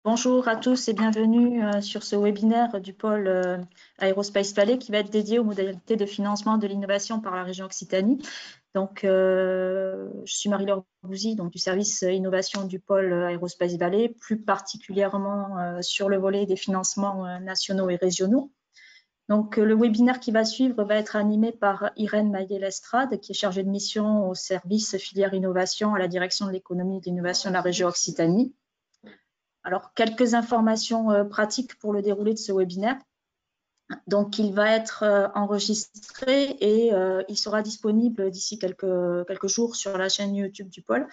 Bonjour à tous et bienvenue sur ce webinaire du pôle Aerospace Valley qui va être dédié aux modalités de financement de l'innovation par la région Occitanie. Donc, je suis Marie-Laure Bouzy, donc du service innovation du pôle Aerospace Valley, plus particulièrement sur le volet des financements nationaux et régionaux. Donc, le webinaire qui va suivre va être animé par Irène Maillet-Lestrade, qui est chargée de mission au service filière innovation à la direction de l'économie et de l'innovation de la région Occitanie. Alors, quelques informations pratiques pour le déroulé de ce webinaire. Donc, il va être enregistré et il sera disponible d'ici quelques jours sur la chaîne YouTube du pôle.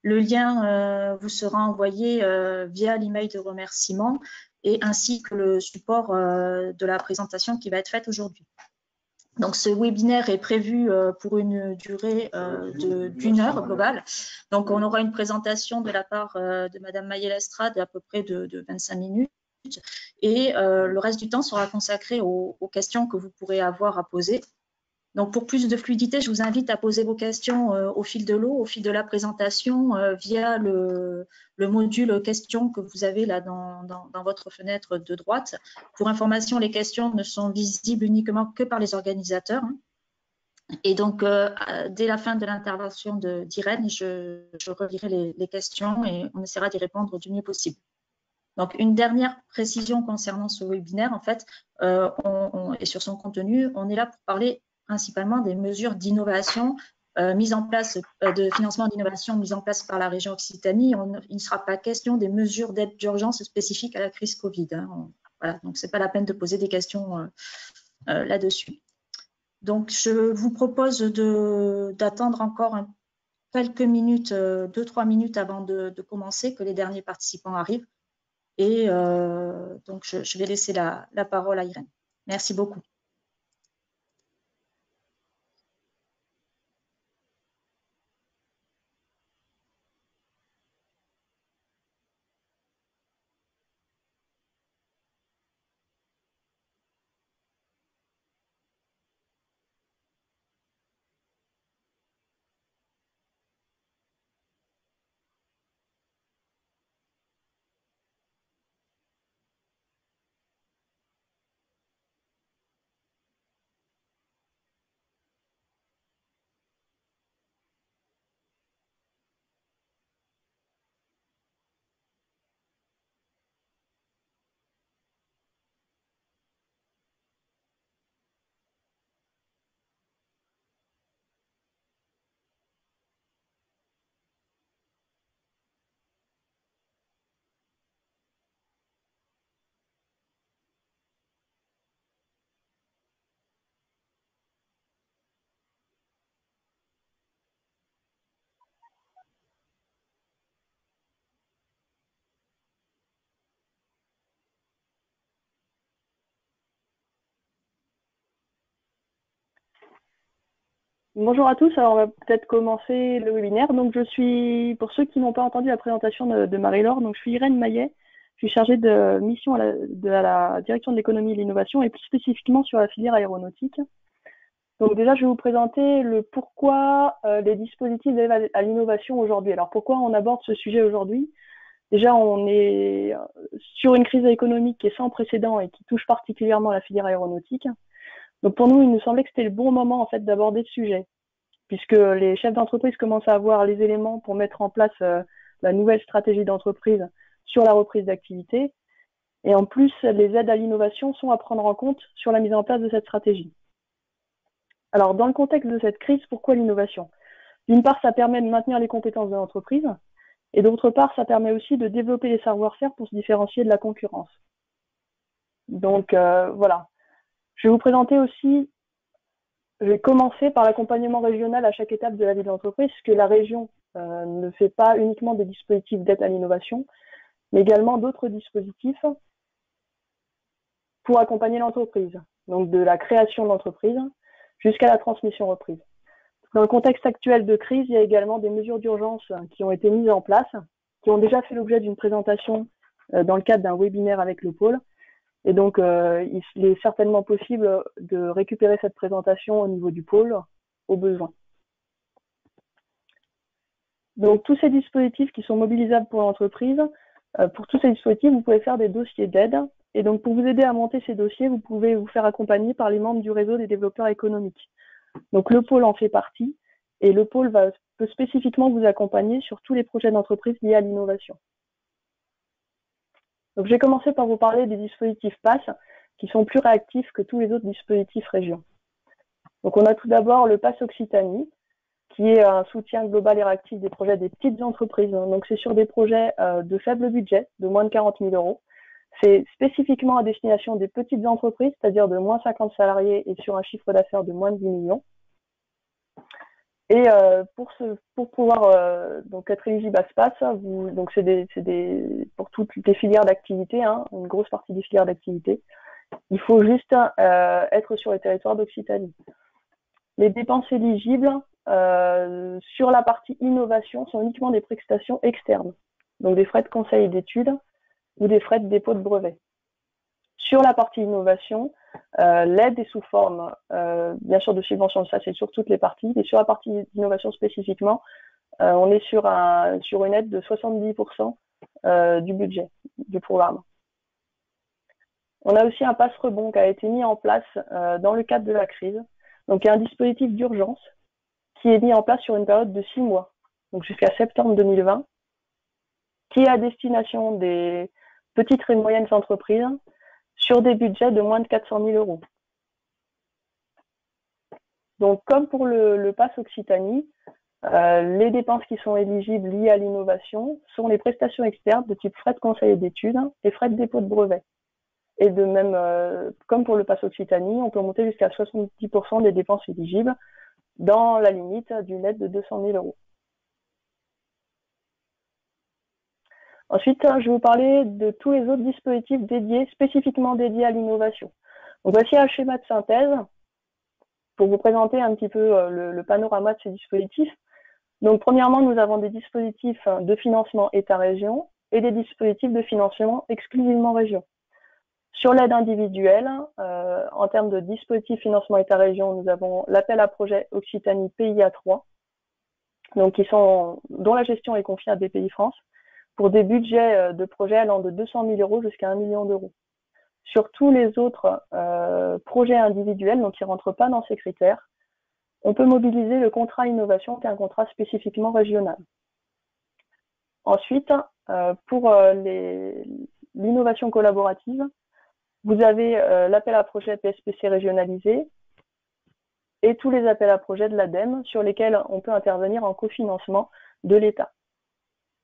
Le lien vous sera envoyé via l'email de remerciement et ainsi que le support de la présentation qui va être faite aujourd'hui. Donc, ce webinaire est prévu pour une durée d'une heure globale. Donc, on aura une présentation de la part de Madame Maillet-Lestrade à peu près de 25 minutes. Et le reste du temps sera consacré aux questions que vous pourrez avoir à poser. Donc, pour plus de fluidité, je vous invite à poser vos questions au fil de l'eau, au fil de la présentation, via le module questions que vous avez là dans votre fenêtre de droite. Pour information, les questions ne sont visibles uniquement que par les organisateurs. Et donc, dès la fin de l'intervention d'Irène, je relirai les questions et on essaiera d'y répondre du mieux possible. Donc, une dernière précision concernant ce webinaire, en fait, et sur son contenu, on est là pour parler principalement des mesures d'innovation mises en place, de financement d'innovation mises en place par la région Occitanie. Il ne sera pas question des mesures d'aide d'urgence spécifiques à la crise Covid. Voilà, donc ce n'est pas la peine de poser des questions là-dessus. Donc, je vous propose d'attendre encore quelques minutes, 2-3 minutes avant de commencer, que les derniers participants arrivent. Et donc, je vais laisser la parole à Irène. Merci beaucoup. Bonjour à tous, alors on va peut-être commencer le webinaire. Donc je suis, pour ceux qui n'ont pas entendu la présentation de Marie-Laure, donc je suis Irène Maillet, je suis chargée de mission à la direction de l'économie et de l'innovation et plus spécifiquement sur la filière aéronautique. Donc déjà je vais vous présenter le pourquoi les dispositifs d'aide à l'innovation aujourd'hui. Alors pourquoi on aborde ce sujet aujourd'hui? Déjà on est sur une crise économique qui est sans précédent et qui touche particulièrement la filière aéronautique. Donc pour nous, il nous semblait que c'était le bon moment en fait d'aborder ce sujet, puisque les chefs d'entreprise commencent à avoir les éléments pour mettre en place la nouvelle stratégie d'entreprise sur la reprise d'activité. Et en plus, les aides à l'innovation sont à prendre en compte sur la mise en place de cette stratégie. Alors, dans le contexte de cette crise, pourquoi l'innovation? D'une part, ça permet de maintenir les compétences de l'entreprise, et d'autre part, ça permet aussi de développer les savoir-faire pour se différencier de la concurrence. Donc, voilà. Je vais vous présenter aussi, je vais commencer par l'accompagnement régional à chaque étape de la vie de l'entreprise, puisque la région ne fait pas uniquement des dispositifs d'aide à l'innovation, mais également d'autres dispositifs pour accompagner l'entreprise, donc de la création de l'entreprise jusqu'à la transmission reprise. Dans le contexte actuel de crise, il y a également des mesures d'urgence qui ont été mises en place, qui ont déjà fait l'objet d'une présentation dans le cadre d'un webinaire avec le pôle. Et donc, il est certainement possible de récupérer cette présentation au niveau du pôle au besoin. Donc, tous ces dispositifs qui sont mobilisables pour l'entreprise Pour tous ces dispositifs, vous pouvez faire des dossiers d'aide. Et donc, pour vous aider à monter ces dossiers, vous pouvez vous faire accompagner par les membres du réseau des développeurs économiques. Donc, le pôle en fait partie et le pôle peut spécifiquement vous accompagner sur tous les projets d'entreprise liés à l'innovation. Donc, je vais commencer par vous parler des dispositifs PASS qui sont plus réactifs que tous les autres dispositifs région. Donc, on a tout d'abord le PASS Occitanie, qui est un soutien global et réactif des projets des petites entreprises. Donc, c'est sur des projets de faible budget, de moins de 40 000 euros. C'est spécifiquement à destination des petites entreprises, c'est-à-dire de moins 50 salariés et sur un chiffre d'affaires de moins de 10 millions. Et pour pouvoir donc être éligible à ce PASS, donc c'est pour toutes les filières d'activité, hein, une grosse partie des filières d'activité. Il faut juste être sur le territoire d'Occitanie. Les dépenses éligibles sur la partie innovation sont uniquement des prestations externes, donc des frais de conseil et d'études ou des frais de dépôt de brevet. Sur la partie innovation, l'aide est sous forme, bien sûr, de subventions, ça c'est sur toutes les parties, et sur la partie d'innovation spécifiquement, on est sur une aide de 70% du budget du programme. On a aussi un passe rebond qui a été mis en place dans le cadre de la crise. Donc, il y a un dispositif d'urgence qui est mis en place sur une période de 6 mois, donc jusqu'à septembre 2020, qui est à destination des petites et moyennes entreprises sur des budgets de moins de 400 000 euros. Donc, comme pour le PASS Occitanie, les dépenses qui sont éligibles liées à l'innovation sont les prestations externes de type frais de conseil et d'études et frais de dépôt de brevet. Et de même, comme pour le PASS Occitanie, on peut monter jusqu'à 70% des dépenses éligibles dans la limite d'une aide de 200 000 euros. Ensuite, je vais vous parler de tous les autres dispositifs spécifiquement dédiés à l'innovation. Donc, voici un schéma de synthèse pour vous présenter un petit peu le panorama de ces dispositifs. Donc, premièrement, nous avons des dispositifs de financement État-région et des dispositifs de financement exclusivement région. Sur l'aide individuelle, en termes de dispositifs financement État-région, nous avons l'appel à projet Occitanie PIA 3, donc dont la gestion est confiée à BPI-France, pour des budgets de projets allant de 200 000 euros jusqu'à 1 million d'euros. Sur tous les autres projets individuels, donc qui ne rentrent pas dans ces critères, on peut mobiliser le contrat innovation, qui est un contrat spécifiquement régional. Ensuite, pour l'innovation collaborative, vous avez l'appel à projet PSPC régionalisé et tous les appels à projets de l'ADEME sur lesquels on peut intervenir en cofinancement de l'État.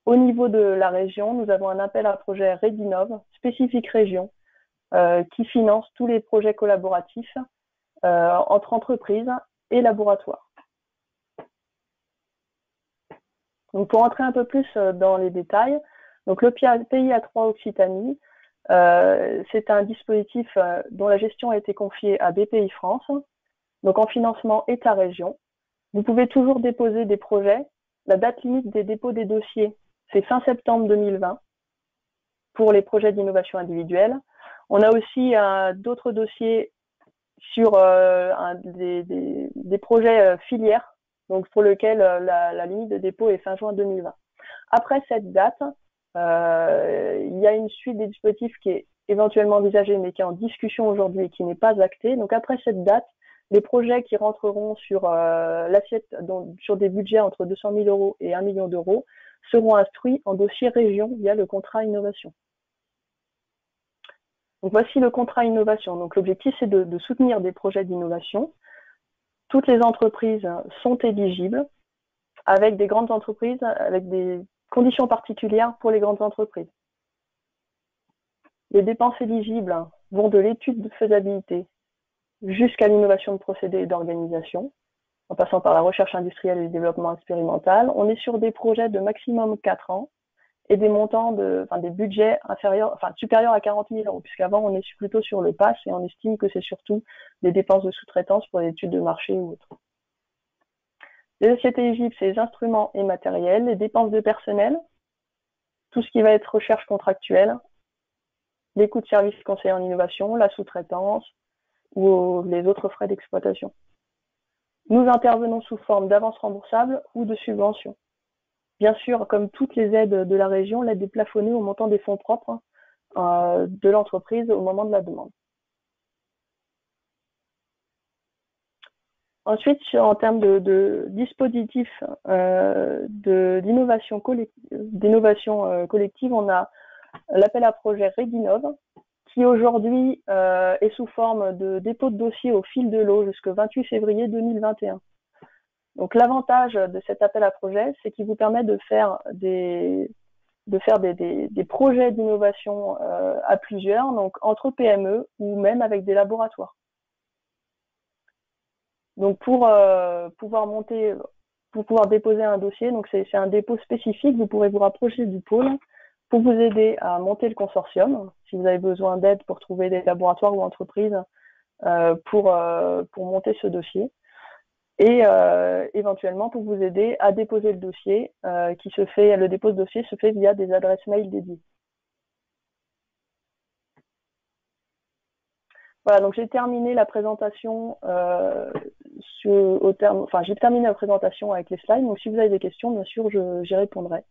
Au niveau de la région, nous avons un appel à projet Redinov, spécifique région, qui finance tous les projets collaboratifs entre entreprises et laboratoires. Donc, pour entrer un peu plus dans les détails, donc le PIA 3 Occitanie, c'est un dispositif dont la gestion a été confiée à BPI France, donc en financement État-région. Vous pouvez toujours déposer des projets. La date limite des dépôts des dossiers, c'est fin septembre 2020 pour les projets d'innovation individuelle. On a aussi d'autres dossiers sur des projets filières, donc pour lesquels la limite de dépôt est fin juin 2020. Après cette date, il y a une suite des dispositifs qui est éventuellement envisagée, mais qui est en discussion aujourd'hui et qui n'est pas actée. Donc après cette date, les projets qui rentreront sur l'assiette, sur des budgets entre 200 000 euros et 1 million d'euros, seront instruits en dossier région via le contrat innovation. Donc voici le contrat innovation. Donc l'objectif, c'est de soutenir des projets d'innovation. Toutes les entreprises sont éligibles, avec des grandes entreprises, avec des conditions particulières pour les grandes entreprises. Les dépenses éligibles vont de l'étude de faisabilité jusqu'à l'innovation de procédés et d'organisation, en passant par la recherche industrielle et le développement expérimental. On est sur des projets de maximum 4 ans et des montants des budgets supérieurs à 40 000 euros, puisqu'avant on est plutôt sur le PASS et on estime que c'est surtout des dépenses de sous-traitance pour les études de marché ou autres. Les assiettes éligibles, c'est les instruments et matériels, les dépenses de personnel, tout ce qui va être recherche contractuelle, les coûts de service conseillers en innovation, la sous-traitance ou les autres frais d'exploitation. Nous intervenons sous forme d'avance remboursable ou de subvention. bien sûr, comme toutes les aides de la région, l'aide est plafonnée au montant des fonds propres de l'entreprise au moment de la demande. Ensuite, en termes de dispositifs d'innovation collective, on a l'appel à projet Redinov, qui aujourd'hui est sous forme de dépôt de dossier au fil de l'eau jusqu'au 28 février 2021. Donc l'avantage de cet appel à projet, c'est qu'il vous permet de faire des projets d'innovation à plusieurs, donc entre PME ou même avec des laboratoires. Donc pour pouvoir déposer un dossier, donc c'est un dépôt spécifique, vous pourrez vous rapprocher du pôle pour vous aider à monter le consortium, si vous avez besoin d'aide pour trouver des laboratoires ou entreprises pour monter ce dossier, et éventuellement pour vous aider à déposer le dossier, le dépôt de dossier se fait via des adresses mail dédiées. Voilà, donc j'ai terminé la présentation j'ai terminé la présentation avec les slides, donc si vous avez des questions, bien sûr, j'y répondrai.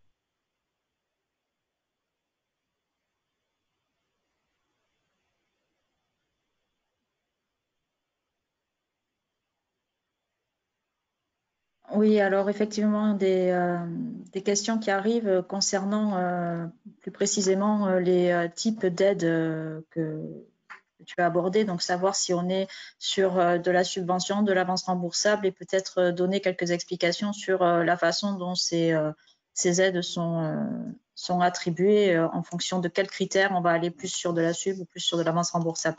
Oui, alors effectivement, des questions qui arrivent concernant plus précisément les types d'aides que tu as abordées, donc savoir si on est sur de la subvention, de l'avance remboursable, et peut-être donner quelques explications sur la façon dont ces aides sont attribuées, en fonction de quels critères on va aller plus sur de la sub ou plus sur de l'avance remboursable.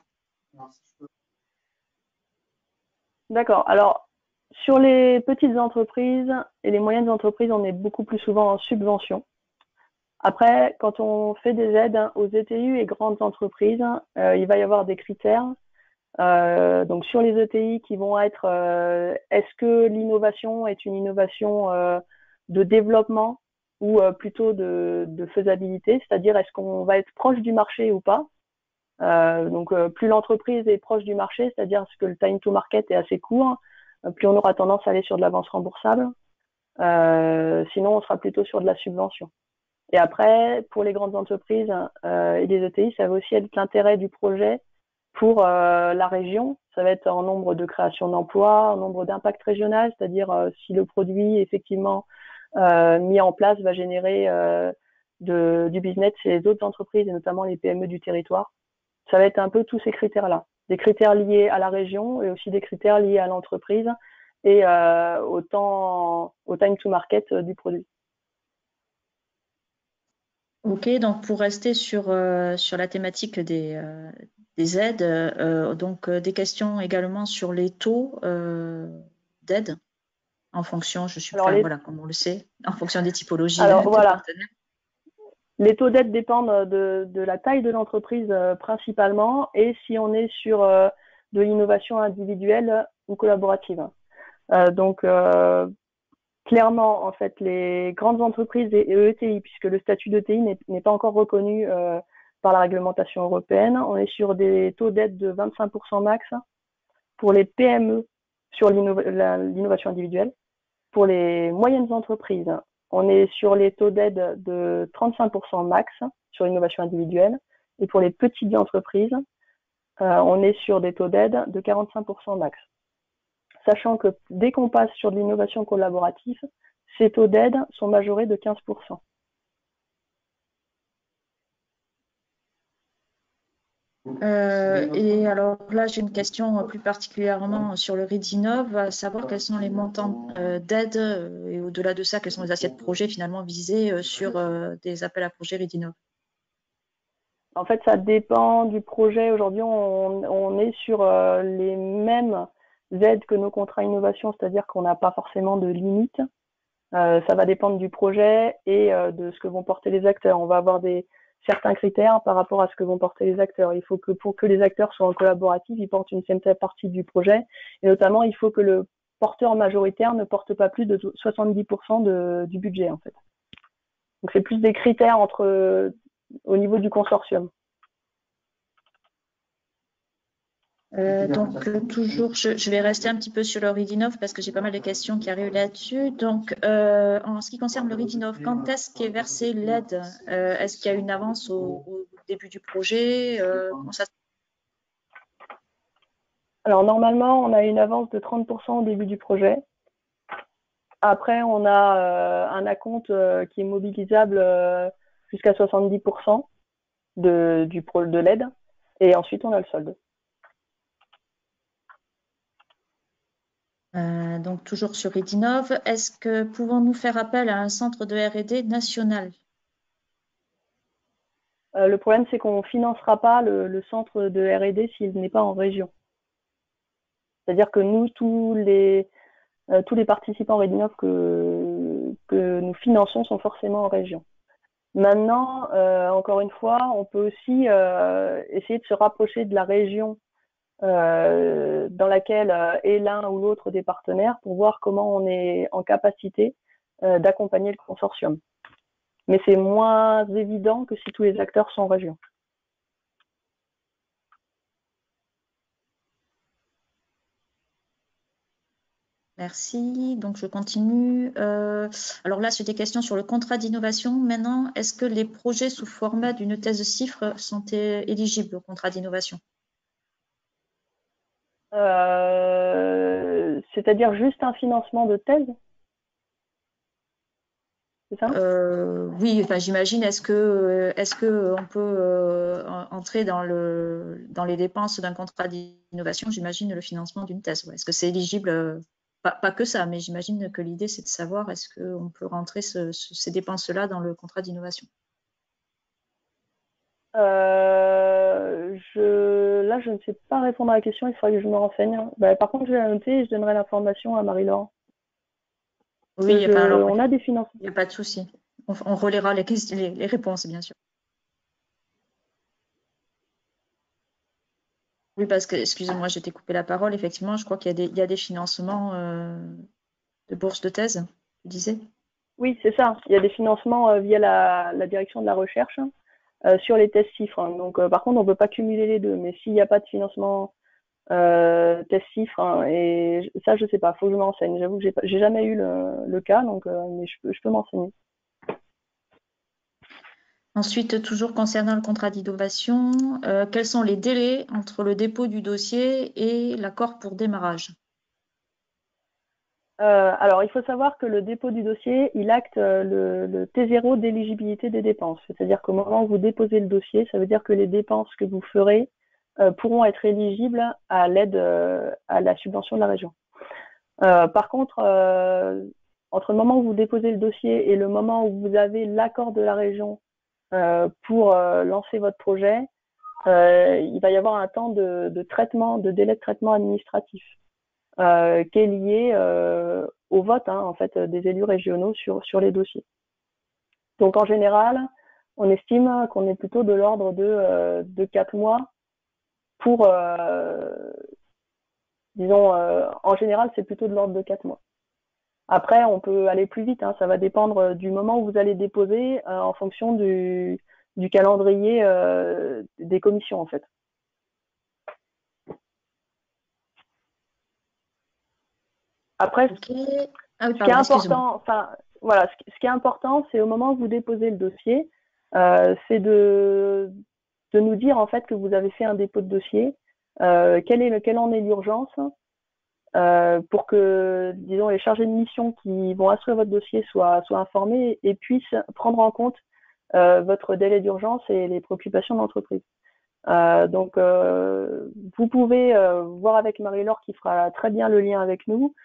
D'accord. Alors, sur les petites entreprises et les moyennes entreprises, on est beaucoup plus souvent en subvention. Après, quand on fait des aides aux ETI et grandes entreprises, il va y avoir des critères. Donc sur les ETI qui vont être, est-ce que l'innovation est une innovation de développement ou plutôt de faisabilité, c'est-à-dire est-ce qu'on va être proche du marché ou pas. Donc plus l'entreprise est proche du marché, c'est-à-dire que le time to market est assez court, plus on aura tendance à aller sur de l'avance remboursable. Sinon, on sera plutôt sur de la subvention. Et après, pour les grandes entreprises et les ETI, ça va aussi être l'intérêt du projet pour la région. Ça va être en nombre de création d'emplois, en nombre d'impact régional, c'est-à-dire si le produit effectivement mis en place va générer du business chez les autres entreprises et notamment les PME du territoire. Ça va être un peu tous ces critères-là. Des critères liés à la région et aussi des critères liés à l'entreprise et au time to market du produit. Ok, donc pour rester sur la thématique des aides, donc des questions également sur les taux d'aide en fonction, voilà, comme on le sait, en fonction des typologies de partenaires. Les taux d'aide dépendent de la taille de l'entreprise principalement et si on est sur de l'innovation individuelle ou collaborative. Clairement, en fait, les grandes entreprises et ETI, puisque le statut d'ETI n'est pas encore reconnu par la réglementation européenne, on est sur des taux d'aide de 25% max pour les PME sur l'innovation individuelle. Pour les moyennes entreprises, on est sur les taux d'aide de 35% max sur l'innovation individuelle. Et pour les petites entreprises, on est sur des taux d'aide de 45% max. Sachant que dès qu'on passe sur de l'innovation collaborative, ces taux d'aide sont majorés de 15%. Et alors là, j'ai une question plus particulièrement sur le Redinov, à savoir quels sont les montants d'aide et au-delà de ça, quelles sont les assiettes projets finalement visées sur des appels à projets Redinov. En fait, ça dépend du projet. Aujourd'hui, on est sur les mêmes aides que nos contrats innovation, c'est-à-dire qu'on n'a pas forcément de limite. Ça va dépendre du projet et de ce que vont porter les acteurs. On va avoir certains critères par rapport à ce que vont porter les acteurs. Il faut que pour que les acteurs soient en collaboratif, ils portent une certaine partie du projet. Et notamment, il faut que le porteur majoritaire ne porte pas plus de 70% du budget, en fait. Donc, c'est plus des critères au niveau du consortium. Toujours, je vais rester un petit peu sur le Readinov parce que j'ai pas mal de questions qui arrivent là-dessus. Donc, en ce qui concerne le Readinov, quand est-ce qu'est versée l'aide? Est-ce qu'il y a une avance au début du projet? Comment ça Alors normalement, on a une avance de 30% au début du projet. Après, on a un acompte qui est mobilisable jusqu'à 70% de l'aide. Et ensuite, on a le solde. Donc, toujours sur Readinov, est-ce que pouvons-nous faire appel à un centre de R&D national? Le problème, c'est qu'on ne financera pas le centre de R&D s'il n'est pas en région. C'est-à-dire que nous, tous les participants Readinov que nous finançons sont forcément en région. Maintenant, encore une fois, on peut aussi essayer de se rapprocher de la région dans laquelle est l'un ou l'autre des partenaires pour voir comment on est en capacité d'accompagner le consortium. Mais c'est moins évident que si tous les acteurs sont en région. Merci. Donc, je continue. Alors là, c'est des questions sur le contrat d'innovation. Maintenant, est-ce que les projets sous format d'une thèse de chiffres sont éligibles au contrat d'innovation? C'est-à-dire juste un financement de thèse, c'est ça? Oui, enfin, j'imagine, est-ce que on peut entrer dans les dépenses d'un contrat d'innovation, j'imagine, le financement d'une thèse. Ouais. Est-ce que c'est éligible? Pas que ça, mais j'imagine que l'idée, c'est de savoir est-ce qu'on peut rentrer ces dépenses-là dans le contrat d'innovation. Là, je ne sais pas répondre à la question, il faudrait que je me renseigne. Bah, par contre, je vais la noter et je donnerai l'information à Marie-Laure. Oui, enfin, alors, On a des financements. il n'y a pas de souci. On relaiera les réponses, bien sûr. Oui, parce que, excusez-moi, j'ai coupé la parole. Effectivement, je crois qu'il y a des financements de bourses de thèse, tu disais? Oui, c'est ça. Il y a des financements via la direction de la recherche sur les tests chiffres. Hein. Donc, par contre, on ne peut pas cumuler les deux. Mais s'il n'y a pas de financement test chiffres, hein, et ça, je ne sais pas. Il faut que je me renseigne. J'avoue que j'ai jamais eu le cas, donc mais je peux m'enseigner. Ensuite, toujours concernant le contrat d'innovation, quels sont les délais entre le dépôt du dossier et l'accord pour démarrage? Alors, il faut savoir que le dépôt du dossier, il acte le T0 d'éligibilité des dépenses. C'est-à-dire qu'au moment où vous déposez le dossier, ça veut dire que les dépenses que vous ferez pourront être éligibles à l'aide, à la subvention de la région. Par contre, entre le moment où vous déposez le dossier et le moment où vous avez l'accord de la région pour lancer votre projet, il va y avoir un temps de traitement, de délai de traitement administratif. Qui est lié au vote en fait, des élus régionaux sur les dossiers. Donc en général, on estime qu'on est plutôt de l'ordre de 4 mois pour, disons, en général, c'est plutôt de l'ordre de 4 mois. Après, on peut aller plus vite, hein, ça va dépendre du moment où vous allez déposer en fonction du calendrier des commissions en fait. Après, Okay. Ah oui, ce qui est pardon, important, enfin, voilà, ce qui est important, c'est au moment où vous déposez le dossier, c'est de nous dire en fait que vous avez fait un dépôt de dossier, quelle en est l'urgence, pour que, disons, les chargés de mission qui vont instruire votre dossier soient informés et puissent prendre en compte votre délai d'urgence et les préoccupations de l'entreprise. Donc, vous pouvez voir avec Marie-Laure qui fera très bien le lien avec nous.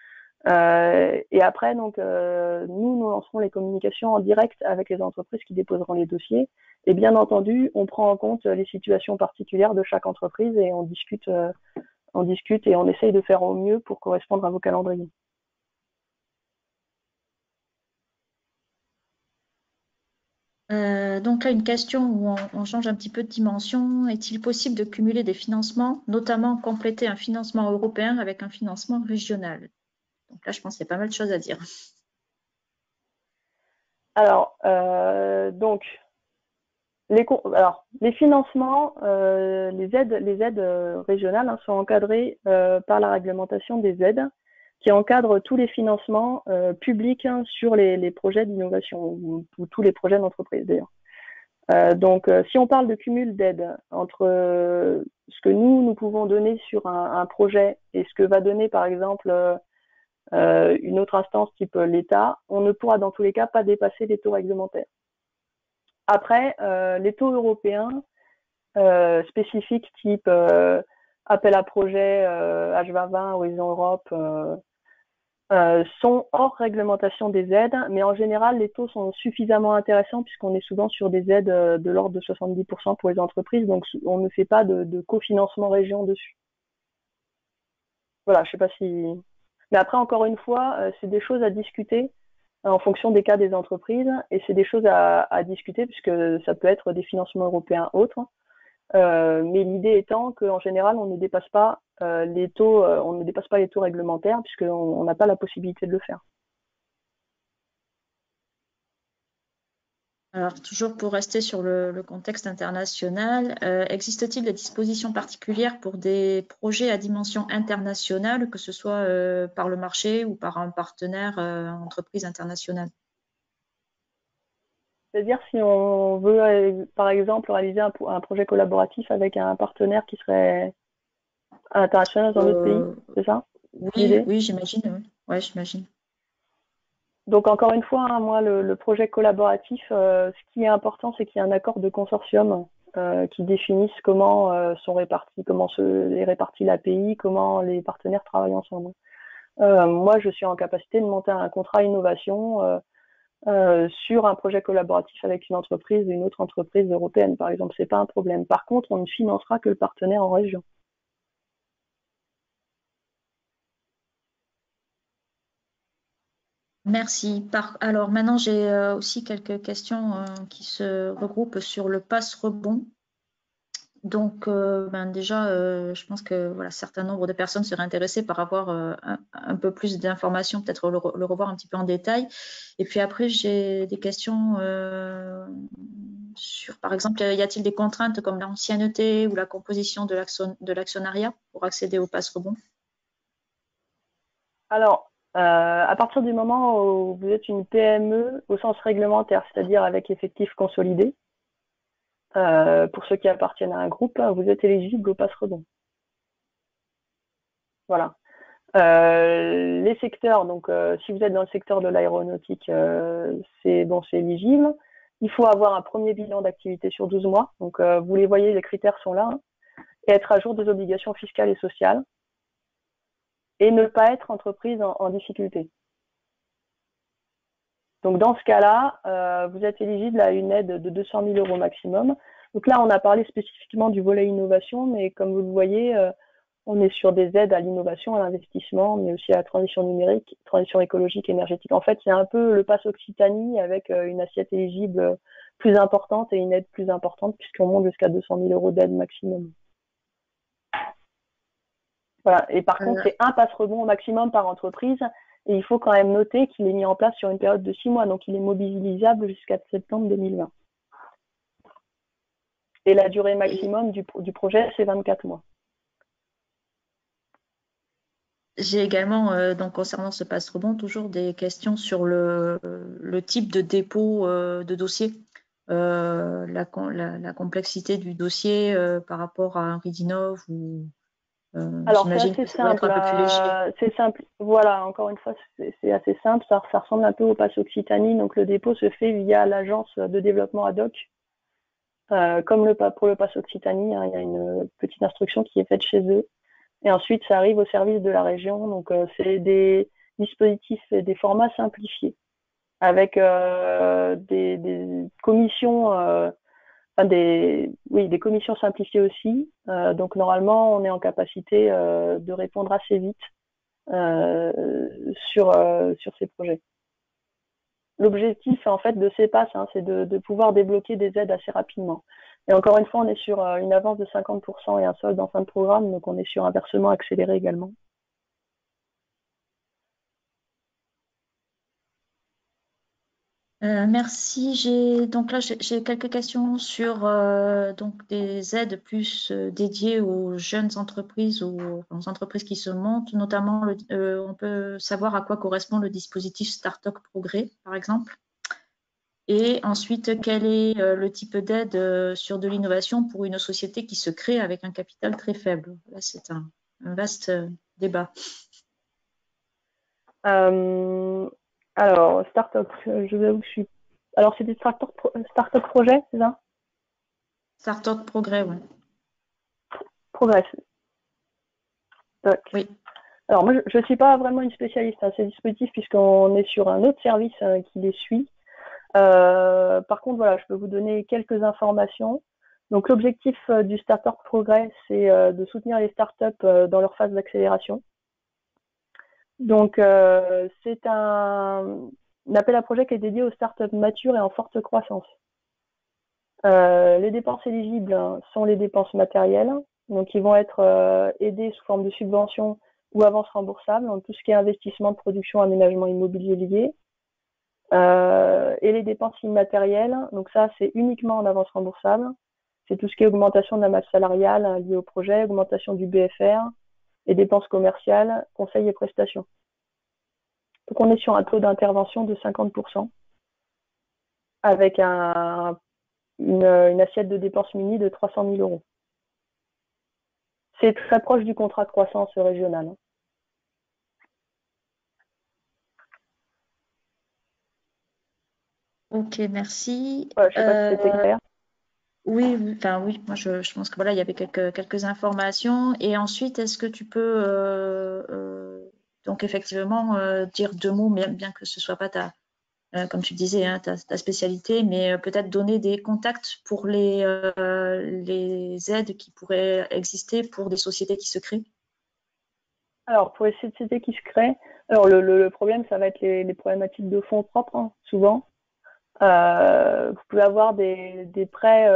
Et après, donc, nous lancerons les communications en direct avec les entreprises qui déposeront les dossiers. Et bien entendu, on prend en compte les situations particulières de chaque entreprise et on discute et on essaye de faire au mieux pour correspondre à vos calendriers. Donc là, une question où on change un petit peu de dimension. Est-il possible de cumuler des financements, notamment compléter un financement européen avec un financement régional? Donc là, je pense qu'il y a pas mal de choses à dire. Alors, donc, les financements, les aides régionales sont encadrées par la réglementation des aides qui encadre tous les financements publics sur les projets d'innovation ou tous les projets d'entreprise d'ailleurs. Donc, si on parle de cumul d'aides entre ce que nous pouvons donner sur un projet et ce que va donner, par exemple, une autre instance type l'État, on ne pourra dans tous les cas pas dépasser les taux réglementaires. Après, les taux européens spécifiques type appel à projet H2020, Horizon Europe, sont hors réglementation des aides, mais en général, les taux sont suffisamment intéressants puisqu'on est souvent sur des aides de l'ordre de 70% pour les entreprises, donc on ne fait pas de cofinancement région dessus. Voilà, je sais pas si... Mais après, encore une fois, c'est des choses à discuter en fonction des cas des entreprises, et c'est des choses à discuter puisque ça peut être des financements européens autres. Mais l'idée étant qu'en général, on ne dépasse pas les taux, on ne dépasse pas les taux réglementaires puisqu'on n'a pas la possibilité de le faire. Alors, toujours pour rester sur le contexte international, existe-t-il des dispositions particulières pour des projets à dimension internationale, que ce soit par le marché ou par un partenaire entreprise internationale? C'est-à-dire si on veut, par exemple, réaliser un projet collaboratif avec un partenaire qui serait international dans d'autres pays, c'est ça l'idée? Oui, j'imagine. Oui. Ouais, j'imagine. Donc encore une fois, hein, moi, le projet collaboratif, ce qui est important, c'est qu'il y ait un accord de consortium qui définisse comment sont répartis, est répartie l'API, comment les partenaires travaillent ensemble. Moi, je suis en capacité de monter un contrat innovation sur un projet collaboratif avec une autre entreprise européenne, par exemple. C'est pas un problème. Par contre, on ne financera que le partenaire en région. Merci. Alors maintenant, j'ai aussi quelques questions qui se regroupent sur le passe rebond. Donc, déjà, je pense que voilà, certain nombre de personnes seraient intéressées par avoir un peu plus d'informations, peut-être le revoir un petit peu en détail. Et puis après, j'ai des questions sur, par exemple, y a-t-il des contraintes comme l'ancienneté ou la composition de l'actionnariat pour accéder au passe rebond? Alors, à partir du moment où vous êtes une PME au sens réglementaire, c'est-à-dire avec effectif consolidé, pour ceux qui appartiennent à un groupe, vous êtes éligible au passe rebond. Voilà. Les secteurs, donc si vous êtes dans le secteur de l'aéronautique, c'est éligible. Il faut avoir un premier bilan d'activité sur 12 mois. Donc vous les voyez, les critères sont là. Hein, et être à jour des obligations fiscales et sociales. Et ne pas être entreprise en difficulté. Donc dans ce cas-là, vous êtes éligible à une aide de 200 000 € maximum. Donc là, on a parlé spécifiquement du volet innovation, mais comme vous le voyez, on est sur des aides à l'innovation, à l'investissement, mais aussi à la transition numérique, transition écologique, énergétique. En fait, c'est un peu le pass Occitanie avec une assiette éligible plus importante et une aide plus importante puisqu'on monte jusqu'à 200 000 € d'aide maximum. Voilà. Et par contre, c'est un passe rebond au maximum par entreprise. Et il faut quand même noter qu'il est mis en place sur une période de 6 mois. Donc, il est mobilisable jusqu'à septembre 2020. Et la durée maximum du projet, c'est 24 mois. J'ai également, donc concernant ce passe rebond, toujours des questions sur le type de dépôt de dossier, la complexité du dossier par rapport à un Ridinov ou alors c'est j'imagine assez que ça doit être simple. un peu plus léger. C'est simple. Voilà, encore une fois, c'est assez simple. Ça ressemble un peu au pass Occitanie. Donc le dépôt se fait via l'agence de développement ad hoc. Comme pour le pass Occitanie, hein, il y a une petite instruction qui est faite chez eux. Et ensuite, ça arrive au service de la région. Donc, c'est des dispositifs et des formats simplifiés avec des commissions, des commissions simplifiées aussi. Donc, normalement, on est en capacité de répondre assez vite sur ces projets. L'objectif, en fait, de ces passes, hein, c'est de pouvoir débloquer des aides assez rapidement. Et encore une fois, on est sur une avance de 50% et un solde en fin de programme, donc on est sur un versement accéléré également. Merci. Donc là, j'ai quelques questions sur donc des aides plus dédiées aux jeunes entreprises ou aux entreprises qui se montent. Notamment, on peut savoir à quoi correspond le dispositif Startup Progrès, par exemple. Et ensuite, quel est le type d'aide sur de l'innovation pour une société qui se crée avec un capital très faible? Là, c'est un vaste débat. Alors, startup, je vous avoue que je suis. Alors, c'était startup projet, c'est ça? Startup Progrès, oui. Progress. Oui. Alors, moi, je ne suis pas vraiment une spécialiste à ces dispositifs puisqu'on est sur un autre service qui les suit. Par contre, voilà, je peux vous donner quelques informations. Donc, l'objectif du Startup Progress, c'est de soutenir les startups dans leur phase d'accélération. Donc, c'est un appel à projet qui est dédié aux startups matures et en forte croissance. Les dépenses éligibles sont les dépenses matérielles, donc ils vont être aidés sous forme de subventions ou avances remboursables, donc tout ce qui est investissement de production, aménagement immobilier lié. Et les dépenses immatérielles, donc ça c'est uniquement en avance remboursable, c'est tout ce qui est augmentation de la masse salariale liée au projet, augmentation du BFR, et dépenses commerciales, conseils et prestations. Donc on est sur un taux d'intervention de 50%, avec une assiette de dépenses mini de 300 000 euros. C'est très proche du contrat de croissance régional. Ok, merci. Voilà, je ne sais pas si c'était clair. Oui, moi je pense que voilà, il y avait quelques informations. Et ensuite, est-ce que tu peux donc effectivement dire deux mots, bien que ce soit pas comme tu disais, hein, ta spécialité, mais peut-être donner des contacts pour les aides qui pourraient exister pour des sociétés qui se créent? Alors, pour les sociétés qui se créent, alors le problème, ça va être les problématiques de fonds propres, hein, souvent. Vous pouvez avoir des prêts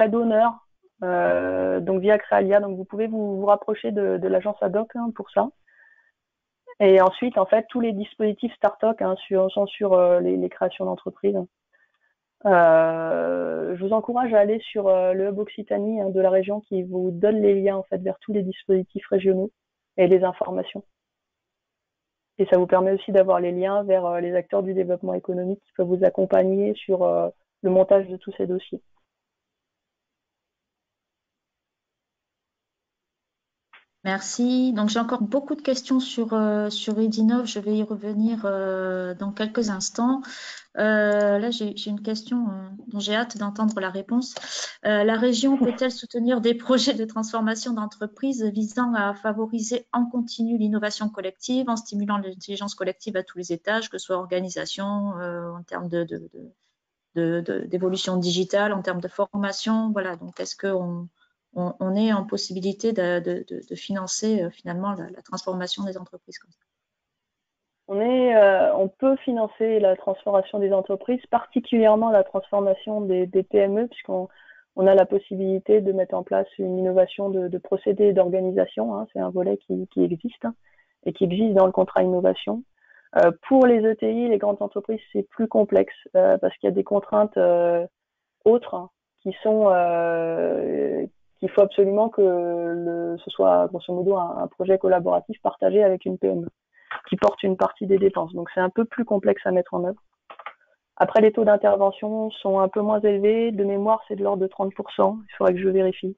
d'honneur, donc via Créalia. Donc, vous pouvez vous rapprocher de l'agence ADOC pour ça. Et ensuite, en fait, tous les dispositifs Startup sont sur les créations d'entreprises. Je vous encourage à aller sur le Hub Occitanie de la région qui vous donne les liens en fait vers tous les dispositifs régionaux et les informations. Et ça vous permet aussi d'avoir les liens vers les acteurs du développement économique qui peuvent vous accompagner sur le montage de tous ces dossiers. Merci. Donc, j'ai encore beaucoup de questions sur Edinov. Je vais y revenir dans quelques instants. Là, j'ai une question dont j'ai hâte d'entendre la réponse. La région peut-elle soutenir des projets de transformation d'entreprise visant à favoriser en continu l'innovation collective en stimulant l'intelligence collective à tous les étages, que ce soit organisation, en termes d'évolution digitale, en termes de formation? Voilà. Donc, est-ce qu'on est en possibilité de financer finalement la transformation des entreprises comme ça? On peut financer la transformation des entreprises, particulièrement la transformation des PME, puisqu'on a la possibilité de mettre en place une innovation de procédés et d'organisation. Hein, c'est un volet qui existe et qui existe dans le contrat innovation. Pour les ETI, les grandes entreprises, c'est plus complexe parce qu'il y a des contraintes autres qui sont qu'il faut absolument que ce soit grosso modo un projet collaboratif partagé avec une PME qui porte une partie des dépenses. Donc c'est un peu plus complexe à mettre en œuvre. Après, les taux d'intervention sont un peu moins élevés. De mémoire, c'est de l'ordre de 30%. Il faudrait que je vérifie.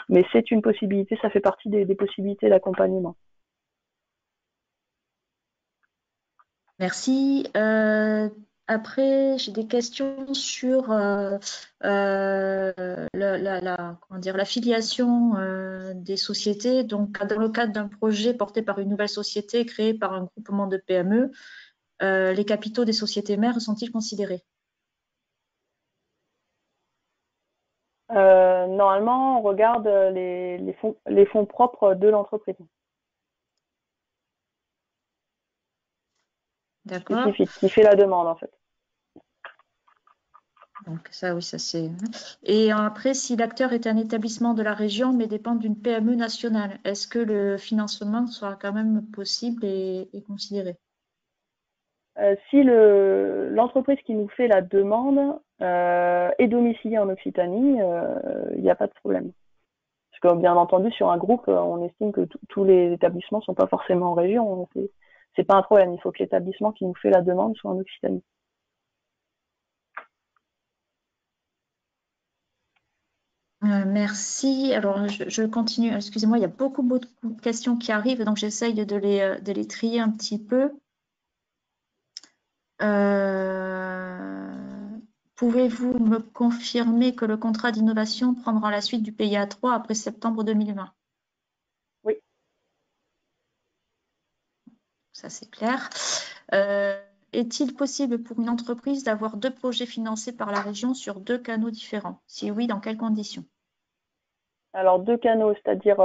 Mais c'est une possibilité, ça fait partie des possibilités d'accompagnement. Merci. Après, j'ai des questions sur la filiation des sociétés. Donc, dans le cadre d'un projet porté par une nouvelle société créée par un groupement de PME, les capitaux des sociétés mères sont-ils considérés? Normalement, on regarde les fonds propres de l'entreprise. D'accord. Spécifique, qui fait la demande en fait. Donc ça, oui, ça c'est. Et après, si l'acteur est un établissement de la région mais dépend d'une PME nationale, est-ce que le financement sera quand même possible et considéré? Si l'entreprise qui nous fait la demande est domiciliée en Occitanie, il n'y a pas de problème. Parce que bien entendu, sur un groupe, on estime que tous les établissements ne sont pas forcément en région. C'est pas un problème. Il faut que l'établissement qui nous fait la demande soit en Occitanie. Merci. Alors, je continue. Excusez-moi, il y a beaucoup de questions qui arrivent, donc j'essaye de les trier un petit peu. Pouvez-vous me confirmer que le contrat d'innovation prendra la suite du PIA 3 après septembre 2020? Oui. Ça, c'est clair. Est-il possible pour une entreprise d'avoir 2 projets financés par la région sur 2 canaux différents? Si oui, dans quelles conditions? Alors, 2 canaux, c'est-à-dire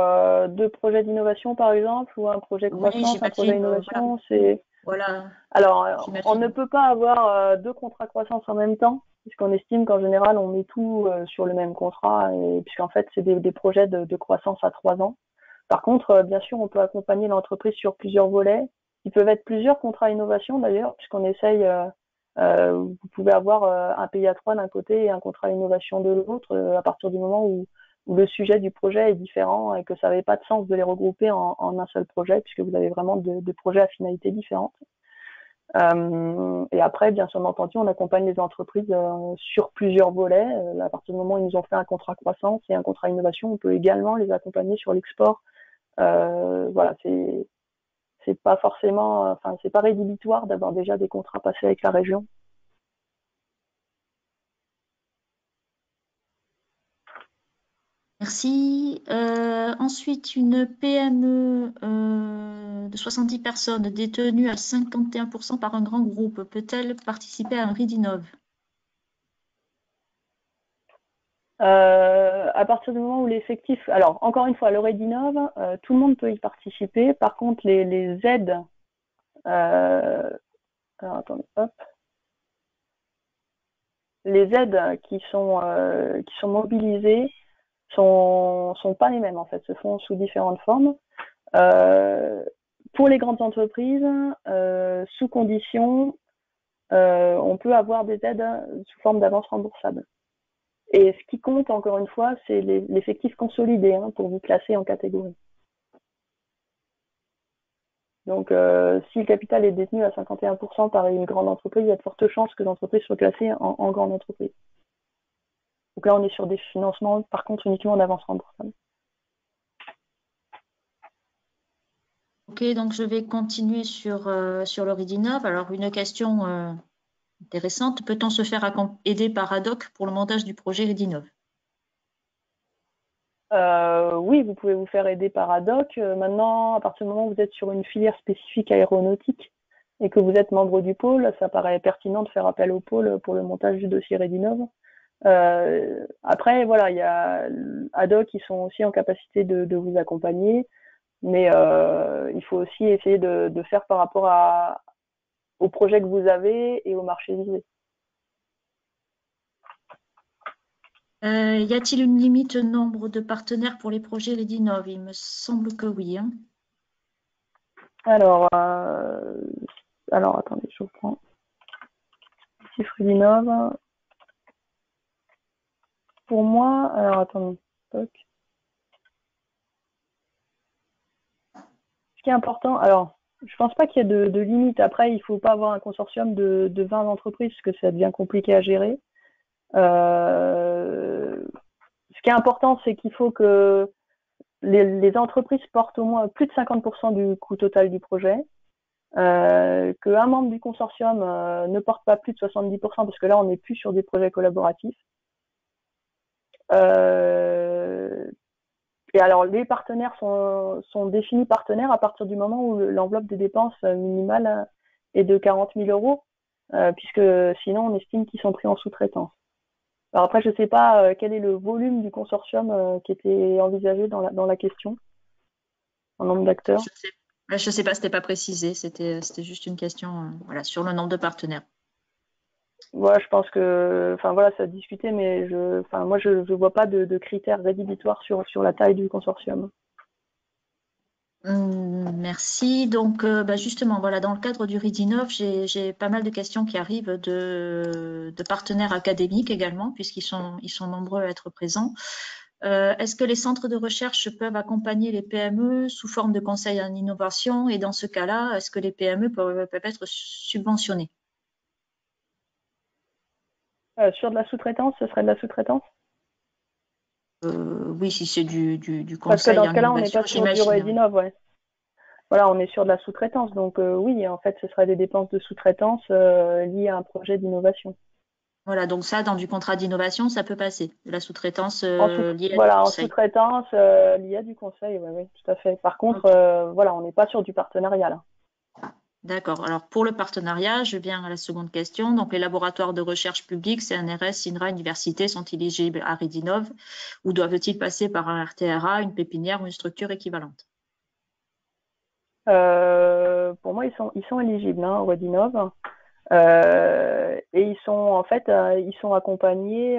2 projets d'innovation, par exemple, ou un projet Oui, croissance, un projet j'imagine. innovation, c'est... Voilà, Alors, on ne j'imagine. peut pas avoir 2 contrats croissance en même temps, puisqu'on estime qu'en général, on met tout sur le même contrat, et puisqu'en fait, c'est des projets de croissance à 3 ans. Par contre, bien sûr, on peut accompagner l'entreprise sur plusieurs volets. Ils peuvent être plusieurs contrats innovation d'ailleurs, puisqu'on essaye, vous pouvez avoir un PIA 3 d'un côté et un contrat innovation de l'autre, à partir du moment où le sujet du projet est différent et que ça n'avait pas de sens de les regrouper en un seul projet, puisque vous avez vraiment deux projets à finalité différentes. Et après, bien sûr entendu, on accompagne les entreprises sur plusieurs volets. À partir du moment où ils nous ont fait un contrat croissance et un contrat innovation, on peut également les accompagner sur l'export. Voilà, c'est pas forcément, enfin, c'est pas rédhibitoire d'avoir déjà des contrats passés avec la région. Merci. Ensuite, une PME de 70 personnes détenue à 51% par un grand groupe peut-elle participer à un RIDINOV? À partir du moment où l'effectif, alors encore une fois, le Redinov, tout le monde peut y participer. Par contre, les aides, alors attendez, hop, les aides qui sont mobilisées sont pas les mêmes en fait, se font sous différentes formes. Pour les grandes entreprises, sous condition, on peut avoir des aides sous forme d'avance remboursable. Et ce qui compte, encore une fois, c'est l'effectif consolidé pour vous classer en catégorie. Donc, si le capital est détenu à 51% par une grande entreprise, il y a de fortes chances que l'entreprise soit classée en grande entreprise. Donc là, on est sur des financements, par contre, uniquement en avance remboursable. Ok, donc je vais continuer sur le RIDINOV. Alors, une question intéressante. Peut-on se faire aider par ADOC pour le montage du projet RIDINOV? Oui, vous pouvez vous faire aider par ADOC. Maintenant, à partir du moment où vous êtes sur une filière spécifique aéronautique et que vous êtes membre du pôle, ça paraît pertinent de faire appel au pôle pour le montage du dossier Redinov. Après, voilà, il y a ADOC qui sont aussi en capacité de vous accompagner, mais il faut aussi essayer de faire par rapport au projet que vous avez et au marché visé. Y a-t-il une limite nombre de partenaires pour les projets Redinov? Il me semble que oui. Alors, attendez, je reprends. Chiffre Redinov. Pour moi, alors attendez. Toc. Ce qui est important, alors, je pense pas qu'il y ait de limite. Après, il faut pas avoir un consortium de 20 entreprises parce que ça devient compliqué à gérer. Ce qui est important, c'est qu'il faut que les entreprises portent au moins plus de 50% du coût total du projet, qu'un membre du consortium ne porte pas plus de 70%, parce que là, on n'est plus sur des projets collaboratifs. Et alors, les partenaires sont définis partenaires à partir du moment où l'enveloppe des dépenses minimale est de 40 000 euros, puisque sinon, on estime qu'ils sont pris en sous-traitance. Alors après, je ne sais pas quel est le volume du consortium qui était envisagé dans la question, en nombre d'acteurs. Je sais pas, c'était pas précisé, c'était juste une question voilà, sur le nombre de partenaires. Ouais, je pense que, enfin voilà, ça a discuté, mais moi je vois pas de critères rédhibitoires sur la taille du consortium. Merci. Donc, justement, voilà, dans le cadre du Readinov, j'ai pas mal de questions qui arrivent de partenaires académiques également, ils sont nombreux à être présents. Est-ce que les centres de recherche peuvent accompagner les PME sous forme de conseils en innovation? Et dans ce cas-là, est-ce que les PME peuvent être subventionnées? Sur de la sous-traitance, ce serait de la sous-traitance? Oui, si c'est du Parce que dans conseil ce en cas-là, on n'est innovation, pas sur du j'imagine. Redinov, ouais. Voilà, on est sur de la sous-traitance. Donc oui, en fait, ce serait des dépenses de sous-traitance liées à un projet d'innovation. Voilà, donc ça, dans du contrat d'innovation, ça peut passer. De la sous-traitance liée à du Voilà, en conseil. sous-traitance liée à du conseil, oui, oui, tout à fait. Par contre, Ok. voilà, on n'est pas sur du partenariat là. D'accord. Alors, pour le partenariat, je viens à la seconde question. Donc, les laboratoires de recherche publics, CNRS, INRA, Université, sont éligibles à Redinov ou doivent-ils passer par un RTRA, une pépinière ou une structure équivalente? Pour moi, ils sont éligibles hein, au Redinov. Et ils sont en fait ils sont accompagnés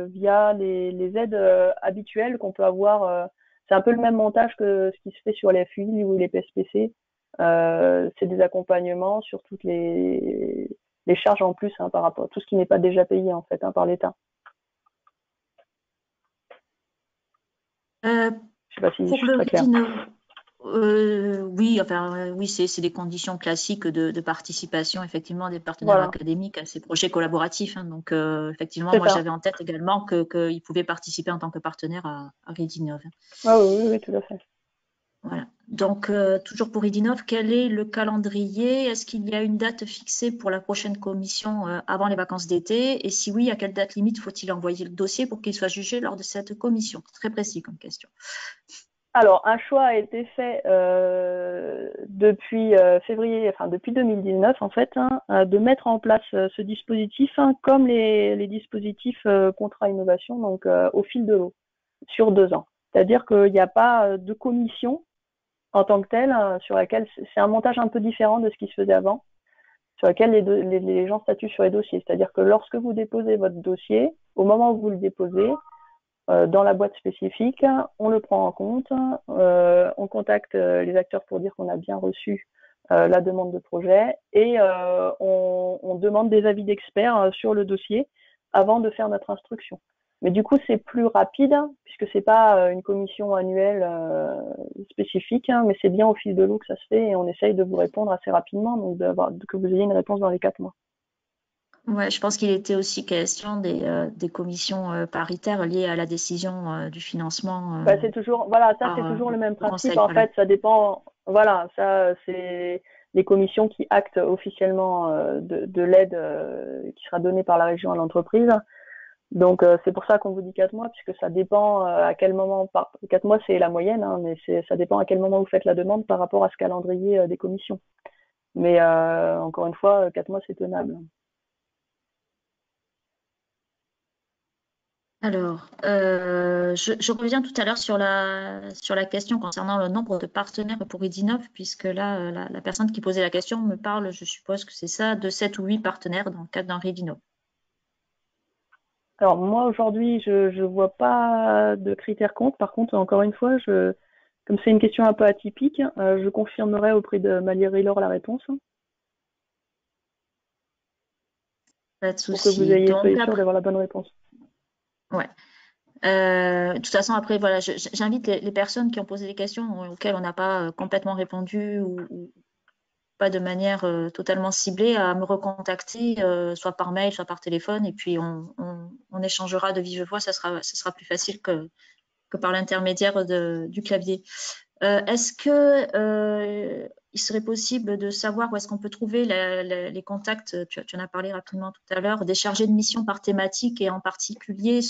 via les aides habituelles qu'on peut avoir. C'est un peu le même montage que ce qui se fait sur les FUI ou les PSPC. C'est des accompagnements sur toutes les charges en plus hein, par rapport à tout ce qui n'est pas déjà payé en fait hein, par l'État. Euh, Je sais pas si je pour suis le très claire. Redinov, oui, enfin, oui, c'est des conditions classiques de participation, effectivement, des partenaires Voilà, académiques à ces projets collaboratifs, hein. Donc, effectivement, c'est moi, ça. j'avais en tête également qu'ils pouvaient participer en tant que partenaire à Redinov. Ah oui, oui, oui, tout à fait. Voilà. Donc, toujours pour Idinov, quel est le calendrier? Est-ce qu'il y a une date fixée pour la prochaine commission avant les vacances d'été? Et si oui, à quelle date limite faut-il envoyer le dossier pour qu'il soit jugé lors de cette commission? Très précis comme question. Alors, un choix a été fait depuis février, enfin depuis 2019 en fait, hein, de mettre en place ce dispositif hein, comme les dispositifs contrat innovation, donc au fil de l'eau, sur 2 ans. C'est-à-dire qu'il n'y a pas de commission en tant que telle sur laquelle c'est un montage un peu différent de ce qui se faisait avant, sur laquelle les gens statuent sur les dossiers. C'est-à-dire que lorsque vous déposez votre dossier, au moment où vous le déposez, dans la boîte spécifique, on le prend en compte, on contacte les acteurs pour dire qu'on a bien reçu la demande de projet et on demande des avis d'experts sur le dossier avant de faire notre instruction. Mais du coup, c'est plus rapide puisque c'est pas une commission annuelle spécifique, hein, mais c'est bien au fil de l'eau que ça se fait et on essaye de vous répondre assez rapidement, donc que vous ayez une réponse dans les 4 mois. Ouais, je pense qu'il était aussi question des commissions paritaires liées à la décision du financement Bah, c'est toujours, voilà, ça c'est par toujours le même le principe. Conseil. En Voilà. fait, ça dépend, voilà, ça c'est les commissions qui actent officiellement de l'aide qui sera donnée par la région à l'entreprise. Donc c'est pour ça qu'on vous dit 4 mois, puisque ça dépend à quel moment, 4 mois c'est la moyenne, hein, mais ça dépend à quel moment vous faites la demande par rapport à ce calendrier des commissions. Mais encore une fois, 4 mois c'est tenable. Alors, je reviens tout à l'heure sur la question concernant le nombre de partenaires pour Idinov, puisque là, la personne qui posait la question me parle, je suppose que c'est ça, de 7 ou 8 partenaires dans le cadre d'un Redinov. Alors moi aujourd'hui, je vois pas de critères compte. Par contre, encore une fois, comme c'est une question un peu atypique, je confirmerai auprès de Malie-Laure la réponse Pas de pour que vous souci. Donc, soyez sûr après, d'avoir la bonne réponse. ouais. De toute façon, après, voilà, j'invite les personnes qui ont posé des questions auxquelles on n'a pas complètement répondu ou pas de manière totalement ciblée à me recontacter, soit par mail, soit par téléphone, et puis on échangera de vive voix, ça sera plus facile que par l'intermédiaire du clavier. Est-ce que il serait possible de savoir où est-ce qu'on peut trouver les contacts, tu en as parlé rapidement tout à l'heure, des chargés de mission par thématique et en particulier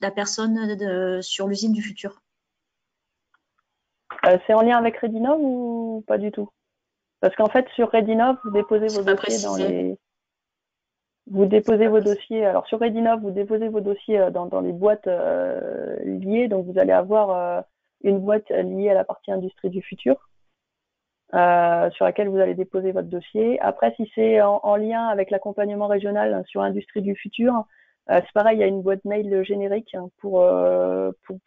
la personne sur l'usine du futur? C'est en lien avec Redinov ou pas du tout? Parce qu'en fait, sur Redinov, vous déposez vos C'est pas dossiers dans précisé. les, vous C'est déposez pas vos précisé. dossiers. Alors sur Redinov, vous déposez vos dossiers dans les boîtes liées. Donc vous allez avoir une boîte liée à la partie industrie du futur. Sur laquelle vous allez déposer votre dossier. Après, si c'est en lien avec l'accompagnement régional sur Industrie du futur, c'est pareil, il y a une boîte mail générique pour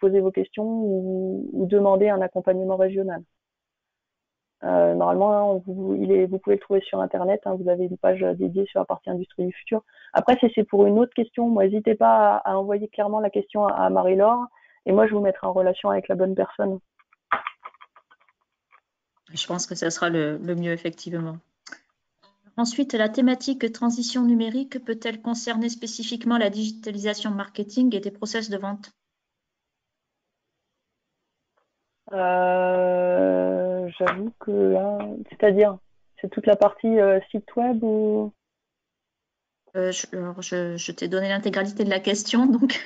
poser vos questions ou demander un accompagnement régional. Normalement, hein, vous pouvez le trouver sur Internet. Hein, vous avez une page dédiée sur la partie industrie du futur. Après, si c'est pour une autre question, moi, n'hésitez pas à envoyer clairement la question à Marie-Laure et moi, je vous mettrai en relation avec la bonne personne. Je pense que ça sera le mieux, effectivement. Ensuite, la thématique transition numérique peut-elle concerner spécifiquement la digitalisation marketing et des process de vente? J'avoue que là, c'est-à-dire, c'est toute la partie site web ou... Je t'ai donné l'intégralité de la question, donc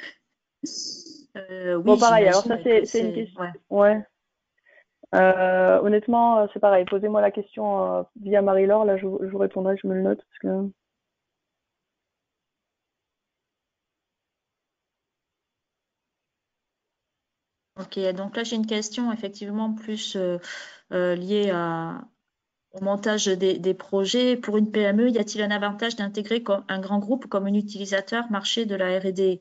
Bon, oui, pareil, alors j'imagine ça, que c'est une c'est... question. Ouais. Ouais. Honnêtement, c'est pareil. Posez-moi la question via Marie-Laure. Là, je vous répondrai, je me le note. Parce que... Ok, donc là j'ai une question effectivement plus liée au montage des projets. Pour une PME, y a-t-il un avantage d'intégrer un grand groupe comme un utilisateur marché de la R&D?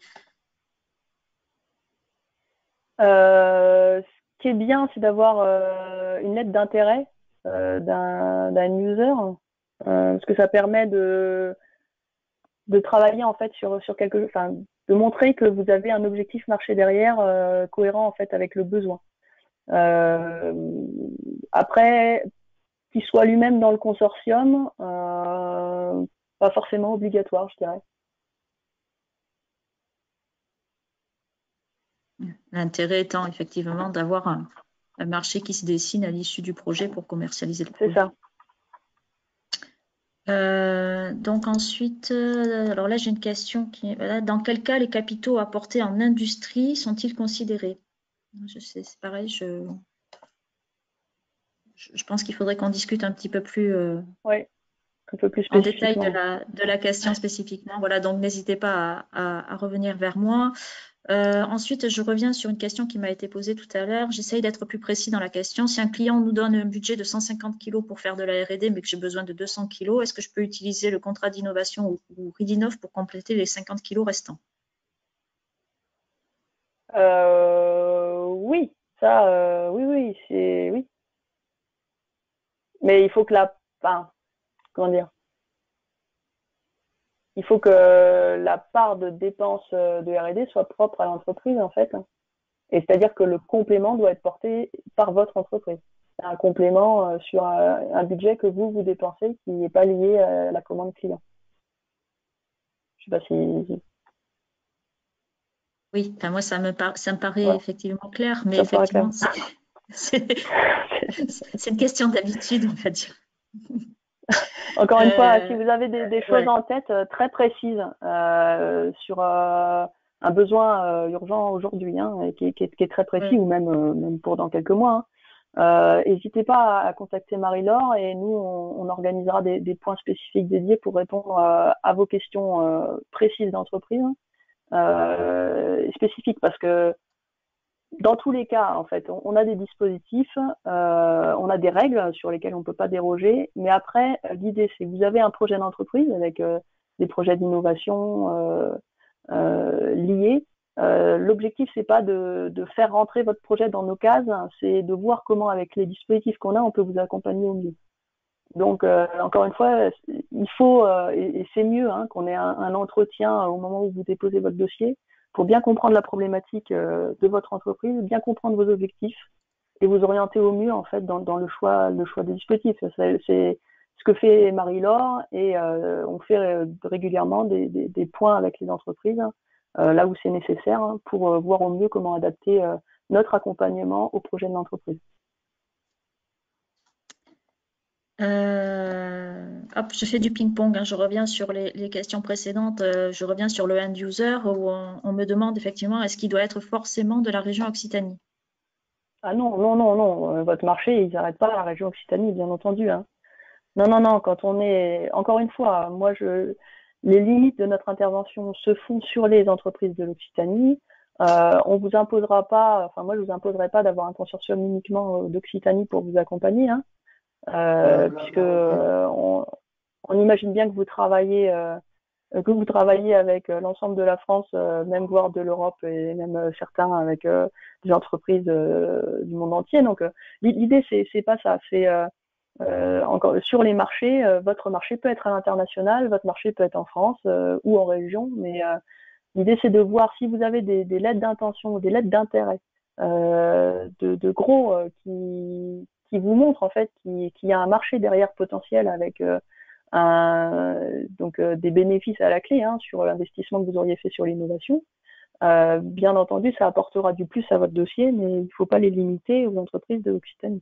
Ce qui est bien, c'est d'avoir une lettre d'intérêt d'un user, parce que ça permet de travailler en fait sur quelque, enfin, de montrer que vous avez un objectif marché derrière cohérent en fait avec le besoin. Euh, Après, qu'il soit lui-même dans le consortium, pas forcément obligatoire, je dirais. L'intérêt étant effectivement d'avoir un marché qui se dessine à l'issue du projet pour commercialiser le C'est produit. ça. Donc ensuite, alors là j'ai une question qui est, voilà, dans quel cas les capitaux apportés en industrie sont-ils considérés? Je sais, c'est pareil, je pense qu'il faudrait qu'on discute un petit peu plus Oui, un peu plus en détail spécifiquement. de la question spécifiquement. Voilà, donc n'hésitez pas à revenir vers moi. Ensuite, je reviens sur une question qui m'a été posée tout à l'heure. J'essaye d'être plus précis dans la question. Si un client nous donne un budget de 150 kg pour faire de la R&D, mais que j'ai besoin de 200 kg, est-ce que je peux utiliser le contrat d'innovation ou Ridinov pour compléter les 50 kg restants? Oui, ça, oui, oui, c'est oui. Mais il faut que enfin, comment dire, il faut que la part de dépenses de R&D soit propre à l'entreprise en fait. Et c'est-à-dire que le complément doit être porté par votre entreprise. C'est un complément sur un budget que vous dépensez qui n'est pas lié à la commande client. Je sais pas si Oui, enfin, moi, ça me paraît voilà, effectivement clair, mais ça me paraît effectivement, clair. c'est c'est une question d'habitude, on va dire. Encore une fois, si Euh, vous avez des choses ouais. en tête très précises sur un besoin urgent aujourd'hui, hein, et qui est très précis, Ouais. ou même pour dans quelques mois, n'hésitez pas à contacter Marie-Laure et nous, on organisera des points spécifiques dédiés pour répondre à vos questions précises d'entreprise, spécifiques, parce que dans tous les cas, en fait, on a des dispositifs, on a des règles sur lesquelles on ne peut pas déroger, mais après, l'idée, c'est que vous avez un projet d'entreprise avec des projets d'innovation liés. L'objectif, c'est pas de faire rentrer votre projet dans nos cases, c'est de voir comment, avec les dispositifs qu'on a, on peut vous accompagner au mieux. Donc, encore une fois, il faut, et c'est mieux hein, qu'on ait un entretien au moment où vous déposez votre dossier pour bien comprendre la problématique de votre entreprise, bien comprendre vos objectifs et vous orienter au mieux en fait dans le choix des dispositifs. C'est ce que fait Marie-Laure et on fait régulièrement des points avec les entreprises là où c'est nécessaire hein, pour voir au mieux comment adapter notre accompagnement au projet de l'entreprise. Hop, je fais du ping-pong, hein. Je reviens sur les questions précédentes. Je reviens sur le end user où on me demande effectivement est-ce qu'il doit être forcément de la région Occitanie? Ah non, non, non, non, votre marché, il s'arrête pas à la région Occitanie, bien entendu, hein. Non, non, non, quand on est, encore une fois, les limites de notre intervention se font sur les entreprises de l'Occitanie. On vous imposera pas, enfin moi je vous imposerai pas d'avoir un consortium uniquement d'Occitanie pour vous accompagner, hein, puisque on imagine bien que vous travaillez avec l'ensemble de la France, même voire de l'Europe et même certains avec des entreprises du monde entier. Donc l'idée c'est pas ça, encore sur les marchés, votre marché peut être à l'international, votre marché peut être en France ou en région, mais l'idée c'est de voir si vous avez des lettres d'intention ou des lettres d'intérêt de gros qui vous montrent en fait qu'il y a un marché derrière potentiel avec donc des bénéfices à la clé sur l'investissement que vous auriez fait sur l'innovation. Bien entendu, ça apportera du plus à votre dossier, mais il ne faut pas les limiter aux entreprises de l'Occitanie.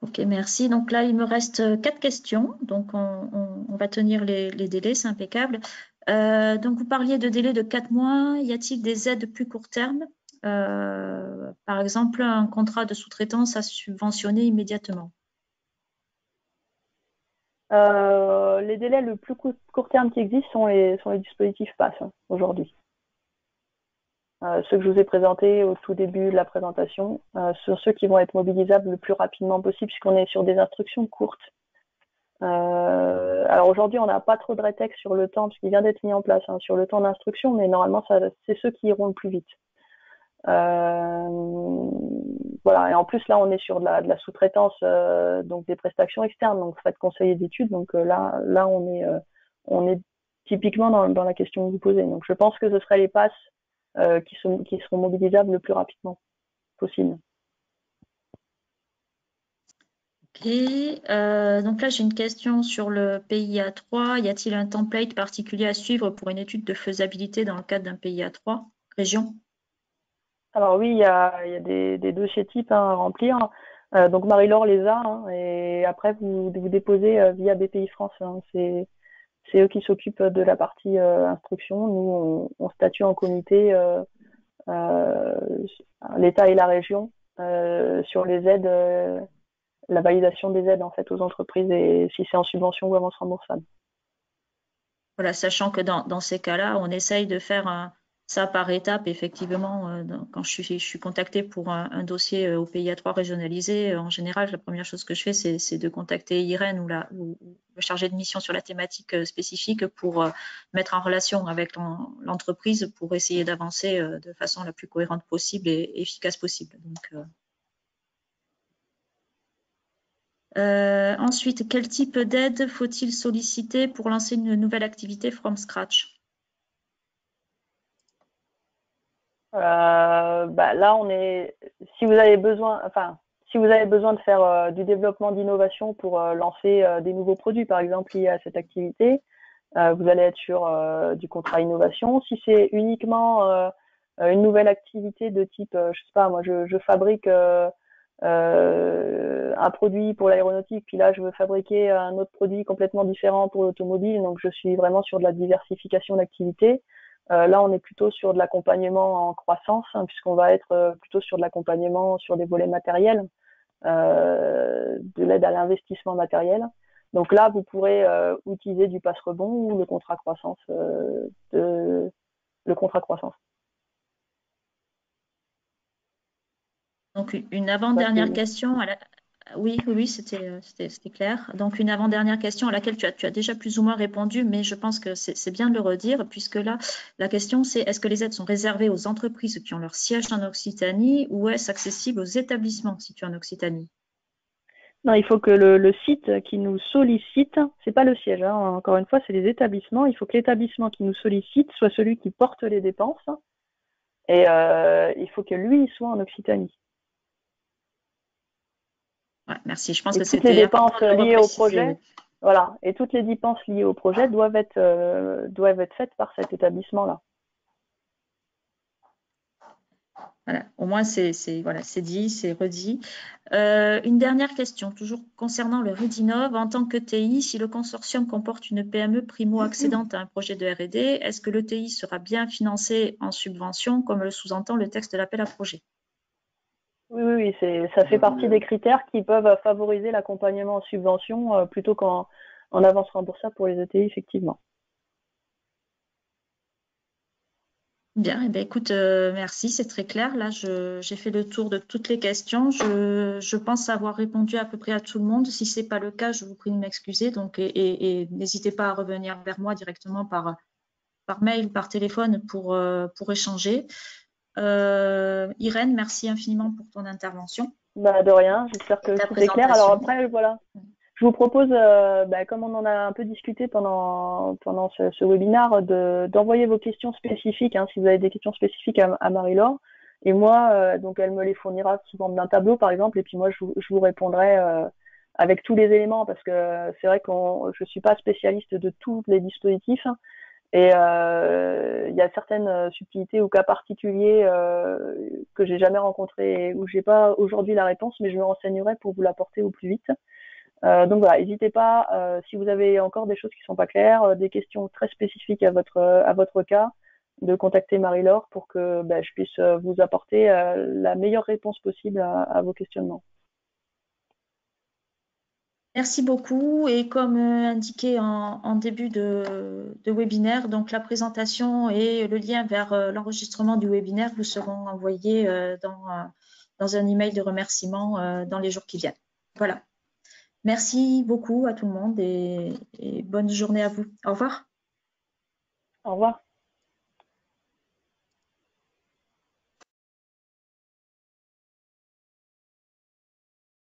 Ok, merci. Donc là, il me reste 4 questions. Donc, on va tenir les délais, c'est impeccable. Donc, vous parliez de délais de 4 mois. Y a-t-il des aides plus court terme? Par exemple, un contrat de sous-traitance à subventionner immédiatement. Les délais le plus court terme qui existent sont les dispositifs PASS aujourd'hui. Ceux que je vous ai présentés au tout début de la présentation sont ceux qui vont être mobilisables le plus rapidement possible puisqu'on est sur des instructions courtes. Alors aujourd'hui, on n'a pas trop de rétex sur le temps puisqu'il vient d'être mis en place sur le temps d'instruction, mais normalement, c'est ceux qui iront le plus vite. Voilà, et en plus là on est sur de la sous-traitance, donc des prestations externes, donc faites conseiller d'études, donc là on est typiquement dans la question que vous posez. Donc je pense que ce seraient les passes qui seront mobilisables le plus rapidement possible. Ok, donc là j'ai une question sur le PIA 3. Y a-t-il un template particulier à suivre pour une étude de faisabilité dans le cadre d'un PIA 3 région? Alors oui, il y a des dossiers types à remplir. Donc Marie-Laure les a, et après vous déposez via BPI France. C'est eux qui s'occupent de la partie instruction. Nous, on statue en comité, l'État et la région, sur les aides, la validation des aides en fait aux entreprises et si c'est en subvention ou avance remboursable. Voilà, sachant que dans ces cas-là, on essaye de faire ça par étapes. Effectivement, quand je suis contactée pour un dossier au PIA 3 régionalisé, en général, la première chose que je fais, c'est de contacter Irène ou le chargé de mission sur la thématique spécifique pour mettre en relation avec l'entreprise pour essayer d'avancer de façon la plus cohérente possible et efficace possible. Donc, ensuite, quel type d'aide faut-il solliciter pour lancer une nouvelle activité from scratch? Là, si vous avez besoin, de faire du développement d'innovation pour lancer des nouveaux produits, par exemple, liés à cette activité, vous allez être sur du contrat innovation. Si c'est uniquement une nouvelle activité de type, je sais pas, moi, je fabrique un produit pour l'aéronautique, puis là, je veux fabriquer un autre produit complètement différent pour l'automobile, donc je suis vraiment sur de la diversification d'activités. Là, on est plutôt sur de l'accompagnement en croissance, puisqu'on va être plutôt sur de l'accompagnement sur des volets matériels, de l'aide à l'investissement matériel. Donc là, vous pourrez utiliser du passe-rebond ou le contrat croissance. Donc, une avant-dernière question. Oui, c'était clair. Donc, une avant-dernière question à laquelle tu as déjà plus ou moins répondu, mais je pense que c'est bien de le redire, puisque là, la question, c'est est-ce que les aides sont réservées aux entreprises qui ont leur siège en Occitanie ou est-ce accessible aux établissements situés en Occitanie? Non, il faut que le site qui nous sollicite, c'est pas le siège, encore une fois, c'est les établissements. Il faut que l'établissement qui nous sollicite soit celui qui porte les dépenses et il faut que lui soit en Occitanie. Ouais, merci. Je pense que toutes les c'était dépenses important de liées au repréciser, projet, oui. voilà, et toutes les dépenses liées au projet doivent être faites par cet établissement-là. Voilà, au moins c'est dit, c'est redit. Une dernière question, toujours concernant le Redinov. En tant que TI, si le consortium comporte une PME primo-accédante à un projet de R&D, est-ce que le TI sera bien financé en subvention, comme le sous-entend le texte de l'appel à projet? Oui, ça fait partie des critères qui peuvent favoriser l'accompagnement en subvention plutôt qu'en avance remboursable pour les ETI, effectivement. Bien, eh bien, écoute, merci, c'est très clair. Là, j'ai fait le tour de toutes les questions. Je pense avoir répondu à peu près à tout le monde. Si ce n'est pas le cas, je vous prie de m'excuser. Donc, et n'hésitez pas à revenir vers moi directement par mail, par téléphone pour échanger. Irène, merci infiniment pour ton intervention. Bah, de rien, j'espère que ta tout est clair. Alors présentation. après, voilà. Je vous propose, comme on en a un peu discuté pendant ce webinaire, d'envoyer vos questions spécifiques, hein, si vous avez des questions spécifiques à Marie-Laure. Et moi, donc elle me les fournira sous forme d'un tableau, par exemple, et puis moi, je vous répondrai avec tous les éléments, parce que c'est vrai que je suis pas spécialiste de tous les dispositifs, hein, et il y a certaines subtilités ou cas particuliers que j'ai jamais rencontrés et où j'ai pas aujourd'hui la réponse, mais je me renseignerai pour vous l'apporter au plus vite. Donc voilà, n'hésitez pas, si vous avez encore des choses qui sont pas claires, des questions très spécifiques à votre cas, de contacter Marie-Laure pour que je puisse vous apporter la meilleure réponse possible à vos questionnements. Merci beaucoup. Et comme indiqué en début de webinaire, donc la présentation et le lien vers l'enregistrement du webinaire vous seront envoyés dans un email de remerciement dans les jours qui viennent. Voilà. Merci beaucoup à tout le monde et bonne journée à vous. Au revoir. Au revoir.